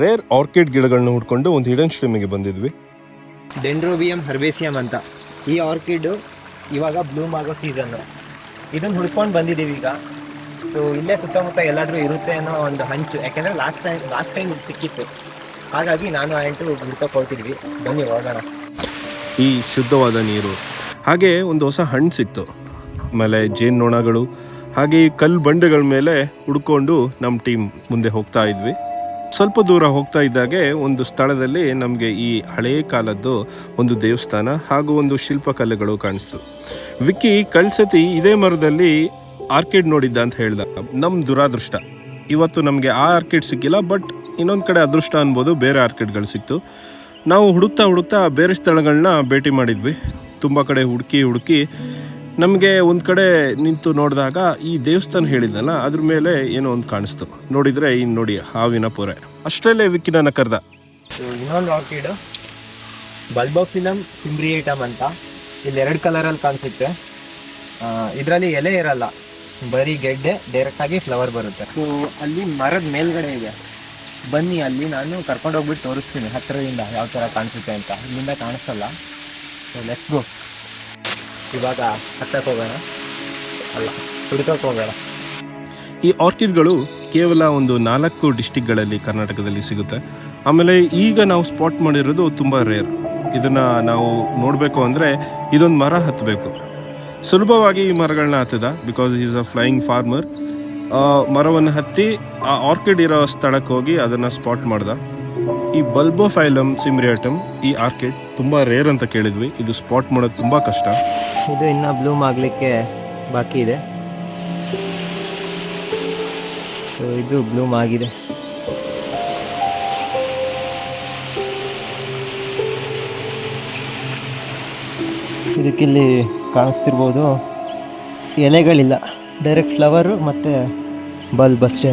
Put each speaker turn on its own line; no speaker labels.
Rare orchid ಗಿಡಗಳನ್ನ ಹುಡ್ಕೊಂಡು ಒಂದು ಹಿಡನ್ ಸ್ಟ್ರೀಮಿಗೆ ಬಂದಿದ್ವಿ.
ಡೆಂಡ್ರೋಬಿಯಂ ಹರ್ಬೇಸಿಯಂ ಅಂತ ಈ ಆರ್ಕಿಡ್ ಇವಾಗ ಬ್ಲೂಮ್ ಆಗೋ ಸೀಸನ್ನು. ಇದನ್ನು ಹುಡ್ಕೊಂಡು ಬಂದಿದ್ದೀವಿ ಈಗ. ಸೊ ಇಲ್ಲೇ ಸುತ್ತಮುತ್ತ ಎಲ್ಲಾದರೂ ಇರುತ್ತೆ ಅನ್ನೋ ಒಂದು ಹಂಚು, ಯಾಕೆಂದರೆ ಲಾಸ್ಟ್ ಟೈಮ್ ಸಿಕ್ಕಿತ್ತು. ಹಾಗಾಗಿ ನಾನು ಆಂಟು ಹುಡ್ಕೋಕೆ ಹೊರಟಿದ್ವಿ. ಬನ್ನಿ ಹೋಗೋಣ.
ಈ ಶುದ್ಧವಾದ ನೀರು, ಹಾಗೆ ಒಂದು ಹೊಸ ಹಣ್ಣು ಸಿಕ್ತು, ಆಮೇಲೆ ಜೇನುನೊಣಗಳು, ಹಾಗೆ ಈ ಕಲ್ಲು ಬಂಡೆಗಳ ಮೇಲೆ ಹುಡ್ಕೊಂಡು ನಮ್ಮ ಟೀಮ್ ಮುಂದೆ ಹೋಗ್ತಾ ಇದ್ವಿ. ಸ್ವಲ್ಪ ದೂರ ಹೋಗ್ತಾ ಇದ್ದಾಗೆ ಒಂದು ಸ್ಥಳದಲ್ಲಿ ನಮಗೆ ಈ ಹಳೆಯ ಕಾಲದ್ದು ಒಂದು ದೇವಸ್ಥಾನ ಹಾಗೂ ಒಂದು ಶಿಲ್ಪಕಲೆಗಳು ಕಾಣಿಸ್ತು. ವಿಕ್ಕಿ ಕಳ್ಸತಿ ಇದೇ ಮರದಲ್ಲಿ ಆರ್ಕಿಡ್ ನೋಡಿದ್ದ ಅಂತ ಹೇಳ್ದ. ನಮ್ಮ ದುರಾದೃಷ್ಟ, ಇವತ್ತು ನಮಗೆ ಆ ಆರ್ಕಿಡ್ ಸಿಕ್ಕಿಲ್ಲ. ಬಟ್ ಇನ್ನೊಂದು ಕಡೆ ಅದೃಷ್ಟ ಅನ್ಬೋದು, ಬೇರೆ ಆರ್ಕಿಡ್ಗಳು ಸಿಕ್ತು. ನಾವು ಹುಡುಕ್ತಾ ಬೇರೆ ಸ್ಥಳಗಳನ್ನ ಭೇಟಿ ಮಾಡಿದ್ವಿ. ತುಂಬ ಕಡೆ ಹುಡುಕಿ ನಮಗೆ ಒಂದು ಕಡೆ ನಿಂತು ನೋಡಿದಾಗ ಈ ದೇವಸ್ಥಾನ ಹೇಳಿದ್ನಲ್ಲ, ಅದ್ರ ಮೇಲೆ ಏನೋ ಒಂದು ಕಾಣಿಸ್ತು. ನೋಡಿದರೆ ಇನ್ನು ನೋಡಿ ಹಾವಿನ ಪೊರೆ. ಅಷ್ಟರಲ್ಲೇ ವಿಕ್ಕಿನ ಕರೆದ.
ಇನ್ನೊಂದು ಆರ್ಕಿಡ್ ಬಲ್ಬೋಫಿಲಮ್ ಸಿಂಬ್ರಿಯೇಟಮ್ ಅಂತ, ಇಲ್ಲಿ 2 ಕಲರಲ್ಲಿ ಕಾಣಿಸುತ್ತೆ. ಇದರಲ್ಲಿ ಎಲೆ ಇರಲ್ಲ, ಬರೀ ಗೆಡ್ಡೆ, ಡೈರೆಕ್ಟಾಗಿ ಫ್ಲವರ್ ಬರುತ್ತೆ. ಸೊ ಅಲ್ಲಿ ಮರದ ಮೇಲ್ಗಡೆ ಇದೆ. ಬನ್ನಿ, ಅಲ್ಲಿ ನಾನು ಕರ್ಕೊಂಡೋಗ್ಬಿಟ್ಟು ತೋರಿಸ್ತೀನಿ ಹತ್ತಿರದಿಂದ ಯಾವ ಥರ ಕಾಣಿಸುತ್ತೆ ಅಂತ. ಇಲ್ಲಿಂದ ಕಾಣಿಸಲ್ಲ. So let's go. ಇವಾಗ ಹತ್ತಕ್ಕೆ ಹೋಗೋಣ, ಅಲ್ಲ ಹುಡುಕಕ್ಕೆ ಹೋಗೋಣ.
ಈ ಆರ್ಕಿಡ್ಗಳು ಕೇವಲ ಒಂದು 4 ಡಿಸ್ಟಿಕ್ಗಳಲ್ಲಿ ಕರ್ನಾಟಕದಲ್ಲಿ ಸಿಗುತ್ತೆ. ಆಮೇಲೆ ಈಗ ನಾವು ಸ್ಪಾಟ್ ಮಾಡಿರೋದು ತುಂಬ ರೇರ್. ಇದನ್ನು ನಾವು ನೋಡಬೇಕು ಅಂದರೆ ಇದೊಂದು ಮರ ಹತ್ತಬೇಕು. ಸುಲಭವಾಗಿ ಈ ಮರಗಳನ್ನ ಹತ್ತಿದ, because is a flying farmer. ಮರವನ್ನು ಹತ್ತಿ ಆ ಆರ್ಕಿಡ್ ಇರೋ ಸ್ಥಳಕ್ಕೆ ಹೋಗಿ ಅದನ್ನು ಸ್ಪಾಟ್ ಮಾಡ್ದ. ಈ ಬಲ್ಬೋಫೈಲಮ್ ಸಿಂಬ್ರಿಯೇಟಮ್ ಈ ಆರ್ಕಿಡ್ ತುಂಬ ರೇರ್ ಅಂತ ಕೇಳಿದ್ವಿ. ಇದು ಸ್ಪಾಟ್ ಮಾಡೋದು ತುಂಬ ಕಷ್ಟ.
ಇದು ಇನ್ನೂ ಬ್ಲೂಮ್ ಆಗಲಿಕ್ಕೆ ಬಾಕಿ ಇದೆ. ಸೊ ಇದು ಬ್ಲೂಮ್ ಆಗಿದೆ. ಇದಕ್ಕಿಲ್ಲಿ ಕಾಣಿಸ್ತಿರ್ಬೋದು, ಎಲೆಗಳಿಲ್ಲ, ಡೈರೆಕ್ಟ್ ಫ್ಲವರು ಮತ್ತು ಬಲ್ಬ್ ಅಷ್ಟೇ.